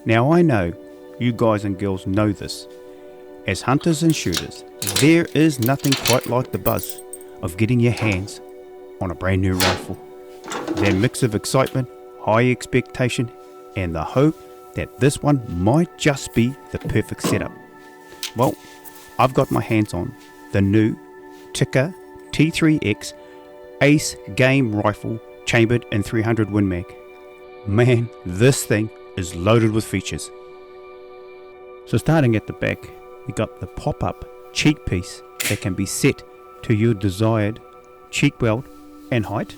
Now I know you guys and girls know this. As hunters and shooters, there is nothing quite like the buzz of getting your hands on a brand new rifle. That mix of excitement, high expectation, and the hope that this one might just be the perfect setup. Well, I've got my hands on the new Tikka T3X Ace Game rifle chambered in 300 Win Mag. Man, this thing is loaded with features. So starting at the back, we got the pop-up cheek piece that can be set to your desired cheek weld and height,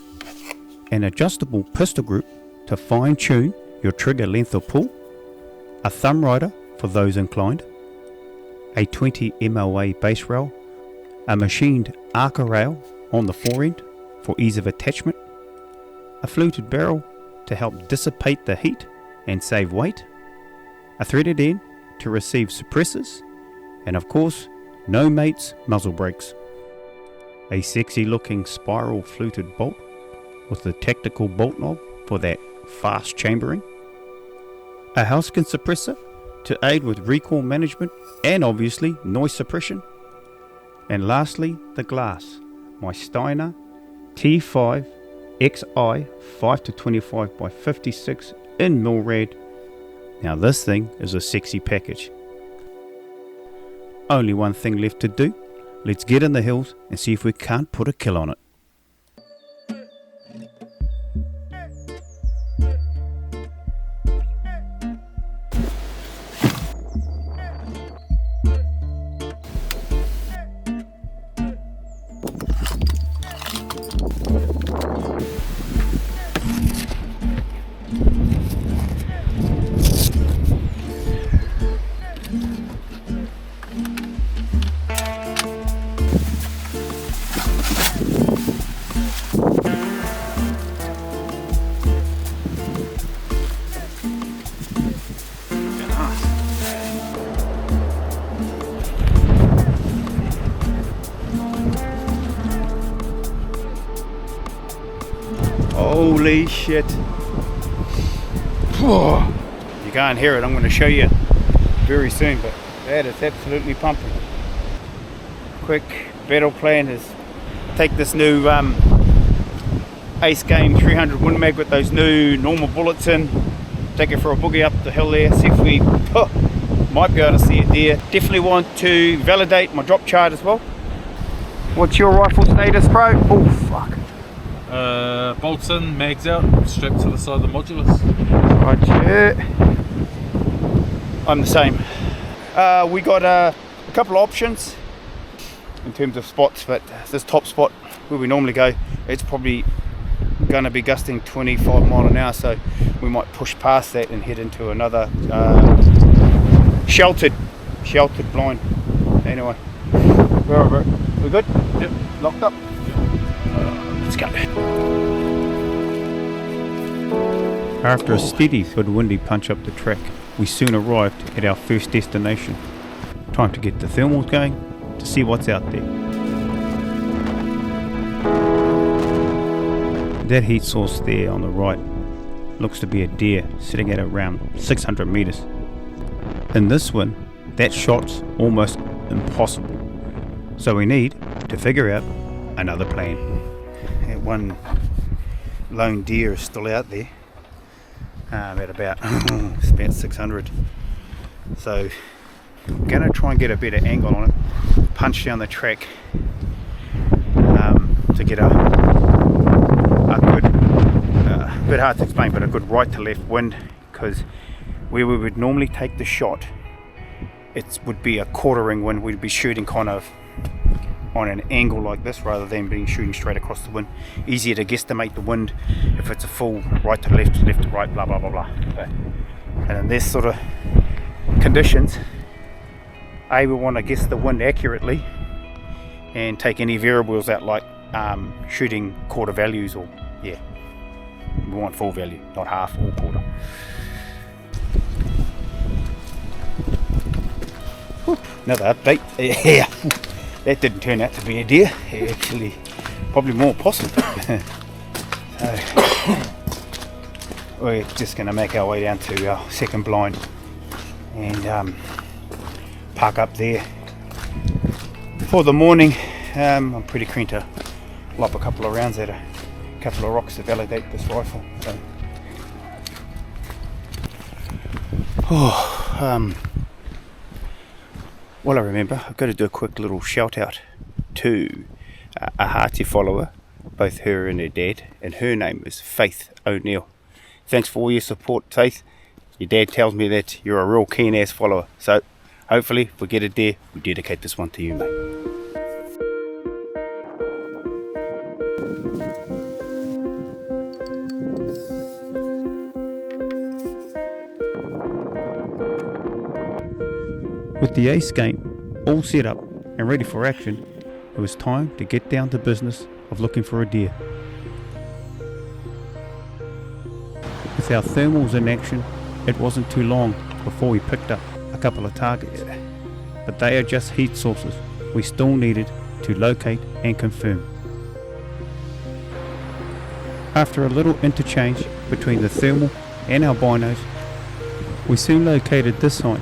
an adjustable pistol grip to fine-tune your trigger length or pull, a thumb rider for those inclined, a 20 MOA base rail, a machined arca rail on the forend for ease of attachment, a fluted barrel to help dissipate the heat and save weight, a threaded end to receive suppressors, and of course, no mates muzzle brakes. A sexy looking spiral fluted bolt with the tactical bolt knob for that fast chambering, a housekin suppressor to aid with recoil management and obviously noise suppression, and lastly the glass, my Steiner T5 XI 5-25 by 56 in Milrad. Now this thing is a sexy package. Only one thing left to do. Let's get in the hills and see if we can't put a kill on it. Holy shit. You can't hear it, I'm going to show you very soon, but that is absolutely pumping. Quick battle plan is take this new Ace Game 300 Win Mag with those new normal bullets in, take it for a boogie up the hill there, see if we might be able to see it there. Definitely want to validate my drop chart as well. What's your rifle status, bro? Oh fuck. Bolts in, mags out, strapped to the side of the modulus. Roger. I'm the same. We got a couple of options in terms of spots, but this top spot where we normally go, it's probably going to be gusting 25 mile an hour, so we might push past that and head into another sheltered blind. Anyway, we good? Yep. Locked up? Let's go. After a steady but windy punch up the track, we soon arrived at our first destination. Time to get the thermals going to see what's out there. That heat source there on the right looks to be a deer sitting at around 600 meters. In this one, that shot's almost impossible, so we need to figure out another plan. That one lone deer is still out there. At about it's about 600, so I'm gonna try and get a better angle on it, punch down the track to get a good, a bit hard to explain, but a good right to left wind, because where we would normally take the shot, it would be a quartering wind. We'd be shooting kind of on an angle like this rather than being shooting straight across the wind. Easier to guesstimate the wind if it's a full right to left to right, blah blah blah blah. And in this sort of conditions, we want to guess the wind accurately and take any variables out, like shooting quarter values, or we want full value, not half or quarter. Another update. Yeah. That didn't turn out to be a deer, actually probably more possum. we're just going to make our way down to our second blind and park up there for the morning. I'm pretty keen to lop a couple of rounds at a couple of rocks to validate this rifle. So, well, I remember I've got to do a quick little shout out to a hearty follower, both her and her dad, and her name is Faith O'Neill. Thanks for all your support, Faith. Your dad tells me that you're a real keen ass follower, so hopefully if we get it there, we dedicate this one to you, mate. With the Ace game all set up and ready for action, it was time to get down to business of looking for a deer. With our thermals in action, it wasn't too long before we picked up a couple of targets, but they are just heat sources we still needed to locate and confirm. After a little interchange between the thermal and our binos, we soon located this sign,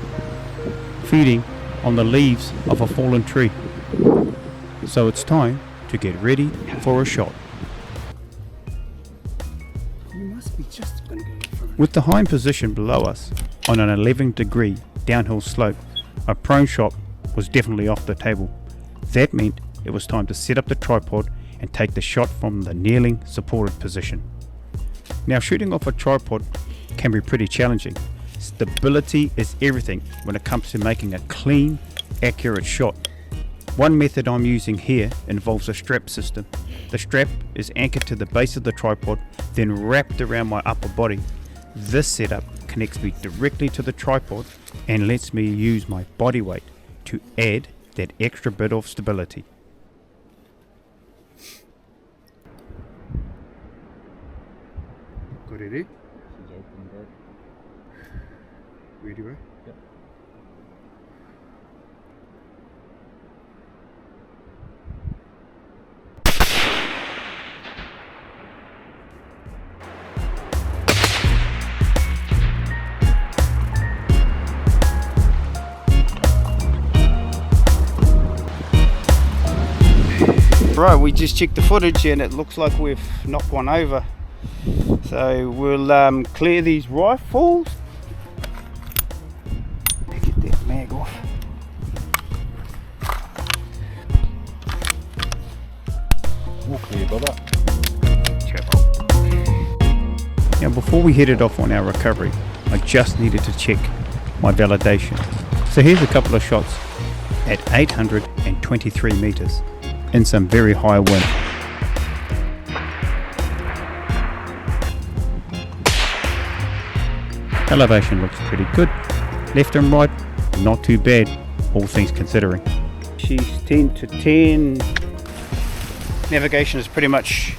feeding on the leaves of a fallen tree. So it's time to get ready for a shot. With the hind position below us on an 11-degree downhill slope, a prone shot was definitely off the table. That meant it was time to set up the tripod and take the shot from the kneeling supported position. Now, shooting off a tripod can be pretty challenging. Stability is everything when it comes to making a clean, accurate shot. One method I'm using here involves a strap system. The strap is anchored to the base of the tripod, then wrapped around my upper body. This setup connects me directly to the tripod and lets me use my body weight to add that extra bit of stability. Got it, eh? Ready, bro? Yep. Right, we just checked the footage and it looks like we've knocked one over. So we'll clear these rifles. Get that mag off. All clear, brother. Now before we headed off on our recovery, I just needed to check my validation. So here's a couple of shots at 823 meters in some very high wind. Elevation looks pretty good. Left and right, not too bad, all things considering. She's 10 to 10. Navigation is pretty much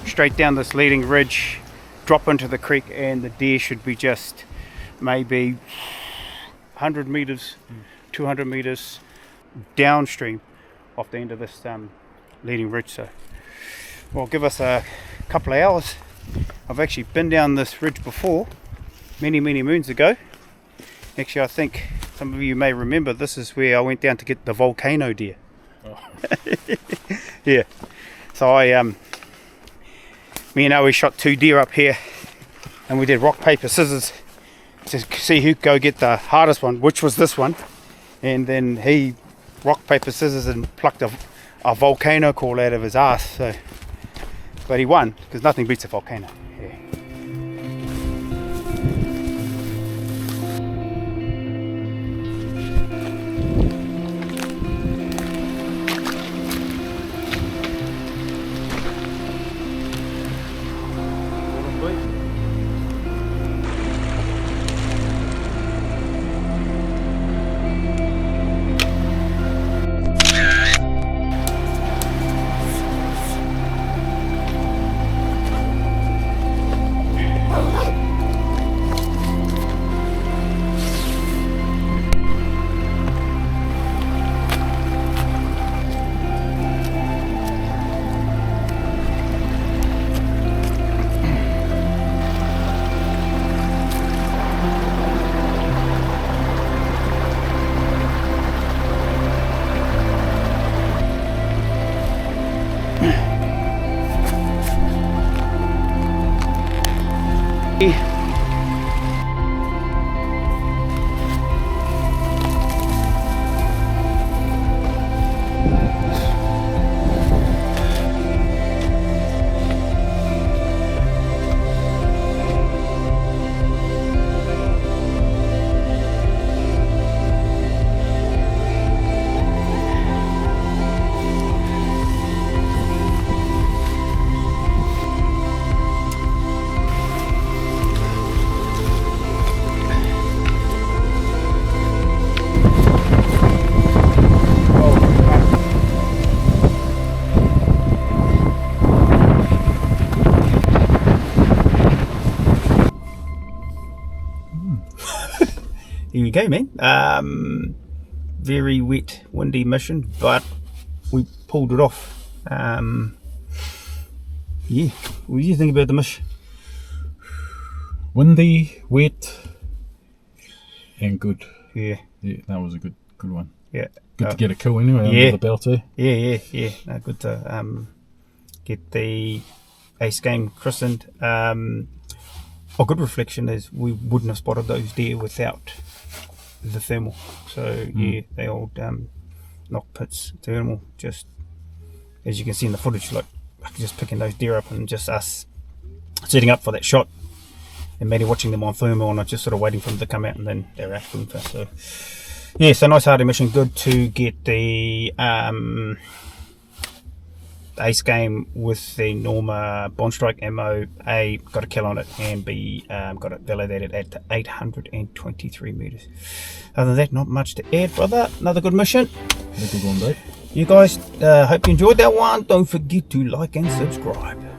straight down this leading ridge, drop into the creek, and the deer should be just maybe 100 meters, 200 meters downstream off the end of this leading ridge. So, well, give us a couple of hours. I've actually been down this ridge before, many moons ago. Actually, I think some of you may remember this is where I went down to get the volcano deer. Oh. Yeah. So me and Owie shot 2 deer up here, and we did rock paper scissors to see who could go get the hardest one, which was this one. And then he rock paper scissors and plucked a volcano call out of his ass. So, but he won because nothing beats a volcano. Yeah. here. Here we go, man. Very wet, windy mission, but we pulled it off. Yeah, what do you think about the mission? Windy, wet, and good. Yeah, that was a good one. Yeah, good to get a kill anyway under the belt too. Yeah. No, good to get the Ace Game christened. A good reflection is we wouldn't have spotted those deer without the thermal. So yeah, they old knock pits thermal, just as you can see in the footage, like just picking those deer up and just us setting up for that shot and maybe watching them on thermal and just sort of waiting for them to come out and then they're acting. So yeah, so nice hardy mission. Good to get the Ace Game with the Norma Bond Strike ammo. A, got a kill on it, and B, got it validated at 823 meters. Other than that, not much to add, brother. Another good mission. A good one, Dave. You guys, hope you enjoyed that one. Don't forget to like and subscribe.